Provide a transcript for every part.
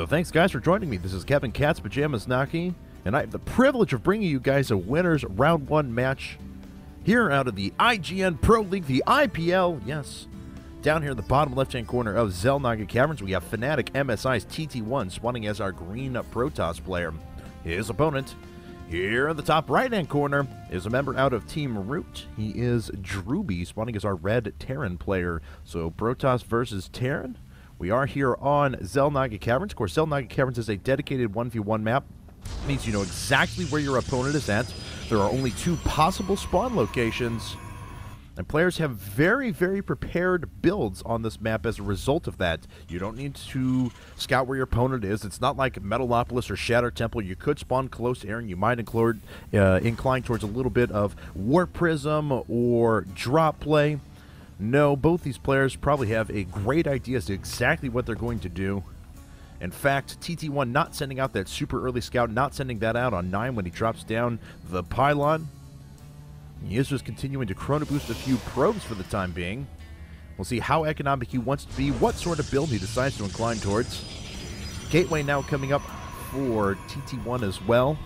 thanks guys for joining me. This is Kevin Cat's Pajamas Naki, and I have the privilege of bringing you guys a winner's round 1 match here out of the IGN Pro League, the IPL. Yes, down here in the bottom left-hand corner of Xel'Naga Caverns, we have FnaticMSiTTI's TT1 spawning as our green Protoss player. His opponent, here in the top right-hand corner, is a member out of Team Root. He is ROOTdrewbie, spawning as our red Terran player. So Protoss versus Terran. We are here on Xel'Naga Caverns. Of course, Xel'Naga Caverns is a dedicated 1v1 map. It means you know exactly where your opponent is at. There are only 2 possible spawn locations, and players have very, very prepared builds on this map as a result of that. You don't need to scout where your opponent is. It's not like Metalopolis or Shatter Temple. You could spawn close to air, and you might incline towards a little bit of Warp Prism or drop play. No, both these players probably have a great idea as to exactly what they're going to do. In fact, TT1 not sending out that super early scout, not sending that out on 9 when he drops down the pylon. He is just continuing to chrono boost a few probes for the time being. We'll see how economic he wants to be, what sort of build he decides to incline towards. Gateway now coming up for TT1 as well.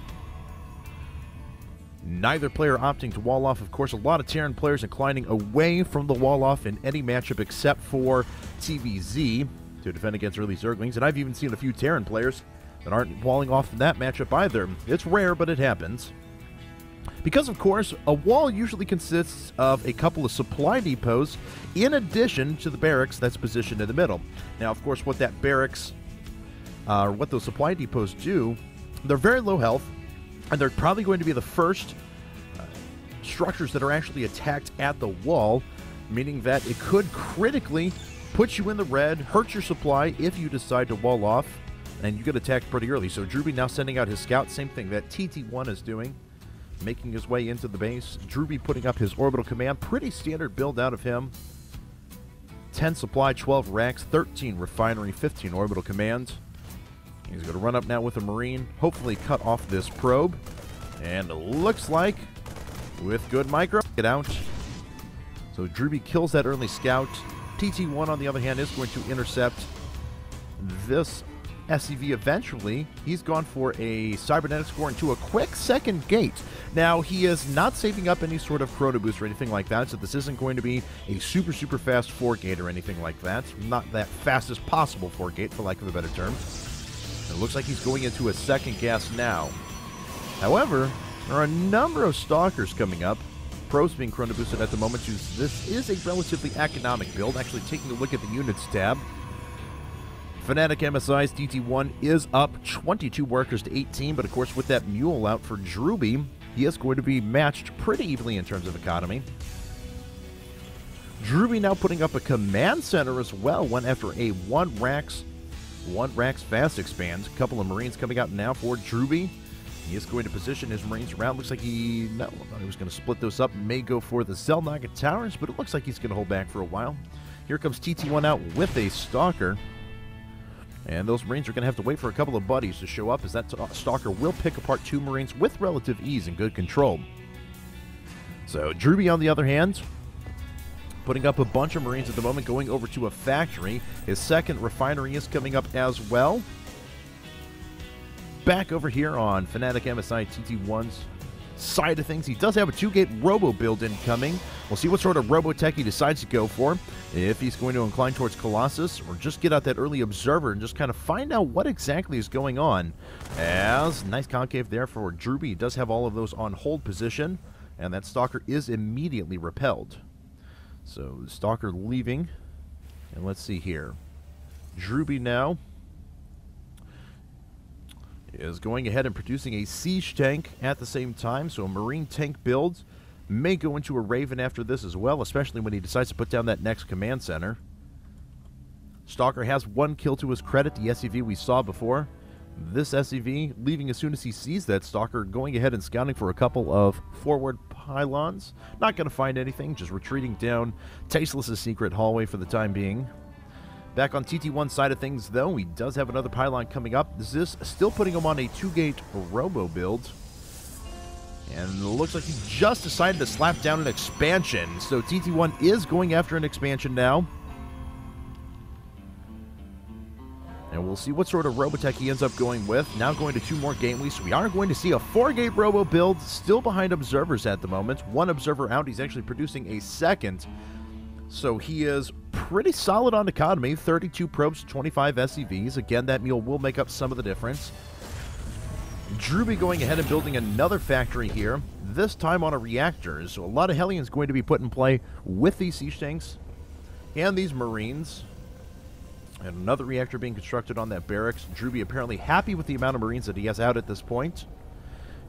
Neither player opting to wall off. Of course, a lot of Terran players inclining away from the wall off in any matchup except for TVZ to defend against early Zerglings. And I've even seen a few Terran players that aren't walling off in that matchup either. It's rare, but it happens. Because, of course, a wall usually consists of a couple of supply depots in addition to the barracks that's positioned in the middle. Now, of course, what that barracks, what those supply depots do, they're very low health. And they're probably going to be the first structures that are actually attacked at the wall, meaning that it could critically put you in the red, hurt your supply if you decide to wall off, and you get attacked pretty early. So ROOTdrewbie now sending out his scout, same thing that TT1 is doing, making his way into the base. ROOTdrewbie putting up his orbital command, pretty standard build out of him. 10 supply, 12 racks, 13 refinery, 15 orbital command. He's going to run up now with a Marine, hopefully cut off this probe. And it looks like, with good micro, get out. So ROOTdrewbie kills that early scout. TT1, on the other hand, is going to intercept this SCV eventually. He's gone for a cybernetic score into a quick second gate. Now, he is not saving up any sort of chrono boost or anything like that, so this isn't going to be a super, super fast 4-gate or anything like that. Not that fast as possible 4-gate, for lack of a better term. It looks like he's going into a second gas now. However, there are a number of Stalkers coming up. Probes being chrono boosted at the moment. This is a relatively economic build. Actually, taking a look at the units tab, FnaticMSiTTI's TT1 is up 22 workers to 18, but of course with that mule out for ROOTdrewbie, he is going to be matched pretty evenly in terms of economy. ROOTdrewbie now putting up a command center as well, went after a 1 racks fast expand. A couple of Marines coming out now for ROOTdrewbie. He is going to position his Marines around. Looks like he thought he was going to split those up. May go for the Xel'Naga Towers, but it looks like he's going to hold back for a while. Here comes TT1 out with a Stalker. And those Marines are going to have to wait for a couple of buddies to show up, as that Stalker will pick apart 2 Marines with relative ease and good control. So ROOTdrewbie, on the other hand, putting up a bunch of Marines at the moment, going over to a factory. His second refinery is coming up as well. Back over here on FnaticMSiTTI's side of things, he does have a 2-gate robo build incoming. We'll see what sort of robo tech he decides to go for. If he's going to incline towards Colossus, or just get out that early observer and just kind of find out what exactly is going on. As nice concave there for ROOTdrewbie. He does have all of those on hold position, and that Stalker is immediately repelled. So the Stalker leaving, and let's see here. ROOTdrewbie now is going ahead and producing a siege tank at the same time, so a Marine tank build may go into a Raven after this as well, especially when he decides to put down that next command center. Stalker has 1 kill to his credit, the SCV we saw before. This SCV leaving as soon as he sees that Stalker, going ahead and scouting for a couple of forward pylons. Not going to find anything, just retreating down Tasteless' secret hallway for the time being. Back on TT1's side of things, though, he does have another pylon coming up. This is still putting him on a 2-gate robo build. And it looks like he just decided to slap down an expansion. So TT1 is going after an expansion now. And we'll see what sort of Robotech he ends up going with. Now going to 2 more game weeks. We are going to see a 4-gate Robo build, still behind observers at the moment. 1 observer out. He's actually producing a second. So he is pretty solid on economy. 32 probes, 25 SCVs. Again, that mule will make up some of the difference. Drewbie going ahead and building another factory here, this time on a reactor. So a lot of Hellions going to be put in play with these siege tanks and these Marines. And another reactor being constructed on that barracks. Drewbie apparently happy with the amount of Marines that he has out at this point.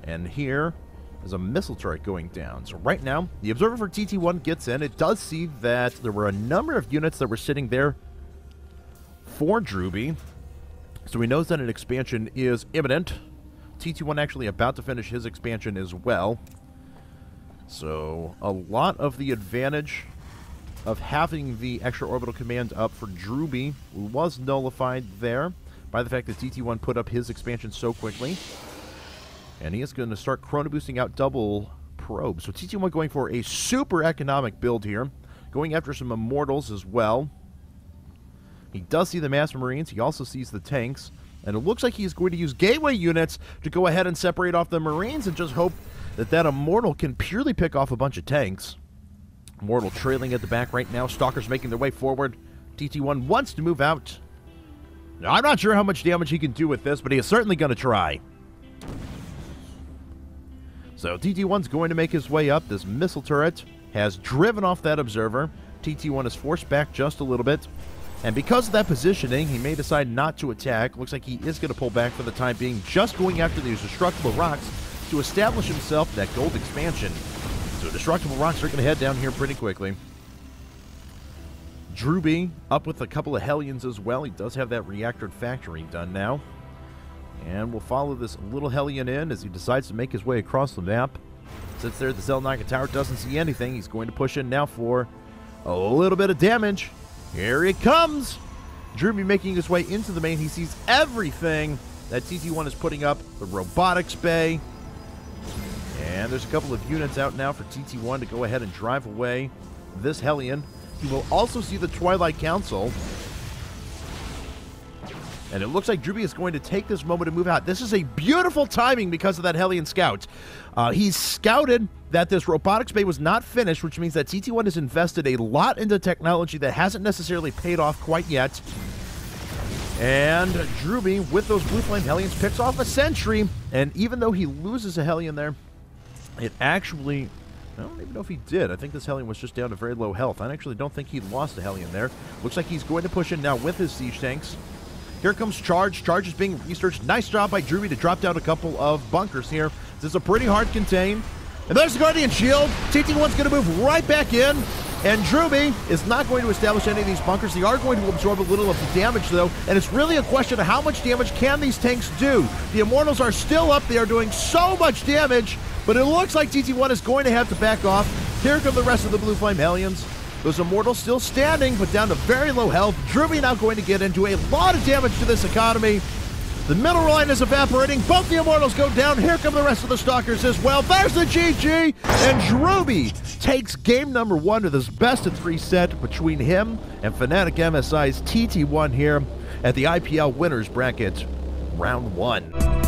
And here is a missile turret going down. So right now, the observer for TT1 gets in. It does see that there were a number of units that were sitting there for Drewbie. So he knows that an expansion is imminent. TT1 actually about to finish his expansion as well. So a lot of the advantage of having the extra orbital command up for Drewbie was nullified there by the fact that TT1 put up his expansion so quickly. And he is going to start chrono boosting out double probes. So TT1 going for a super economic build here, going after some immortals as well. He does see the mass Marines. He also sees the tanks. And it looks like he's going to use gateway units to go ahead and separate off the Marines and just hope that that immortal can purely pick off a bunch of tanks. Immortal trailing at the back right now. Stalkers making their way forward. TT1 wants to move out. Now, I'm not sure how much damage he can do with this, but he is certainly going to try. So TT1's going to make his way up. This missile turret has driven off that observer. TT1 is forced back just a little bit. And because of that positioning, he may decide not to attack. Looks like he is going to pull back for the time being, just going after these destructible rocks to establish himself that gold expansion. So destructible rocks are going to head down here pretty quickly. Drewbie up with a couple of Hellions as well. He does have that reactor factory done now. And we'll follow this little Hellion in as he decides to make his way across the map. Sits there at the Zelnaka Tower, doesn't see anything. He's going to push in now for a little bit of damage. Here it comes! Drewbie making his way into the main. He sees everything that TT1 is putting up. The robotics bay. And there's a couple of units out now for TT1 to go ahead and drive away this Hellion. You will also see the Twilight Council. And it looks like Drewbie is going to take this moment to move out. This is a beautiful timing because of that Hellion scout. He's scouted that this robotics bay was not finished, which means that TT1 has invested a lot into technology that hasn't necessarily paid off quite yet. And Drewbie, with those Blue Flame Hellions, picks off a sentry. And even though he loses a Hellion there, it actually... I don't even know if he did. I think this Hellion was just down to very low health. I actually don't think he lost a Hellion there. Looks like he's going to push in now with his siege tanks. Here comes Charge. Charge is being researched. Nice job by Drewbie to drop down a couple of bunkers here. This is a pretty hard contain. And there's the Guardian Shield. TT1's going to move right back in. And Drewbie is not going to establish any of these bunkers. They are going to absorb a little of the damage, though. And it's really a question of how much damage can these tanks do. The Immortals are still up. They are doing so much damage. But it looks like TT1 is going to have to back off. Here come the rest of the Blue Flame Hellions. Those Immortals still standing, but down to very low health. Drewbie now going to get into a lot of damage to this economy. The middle line is evaporating. Both the Immortals go down. Here come the rest of the Stalkers as well. There's the GG. And Drewbie takes game number 1 to this best-of-3 set between him and FnaticMSiTTI's TT1 here at the IPL Winners Bracket Round 1.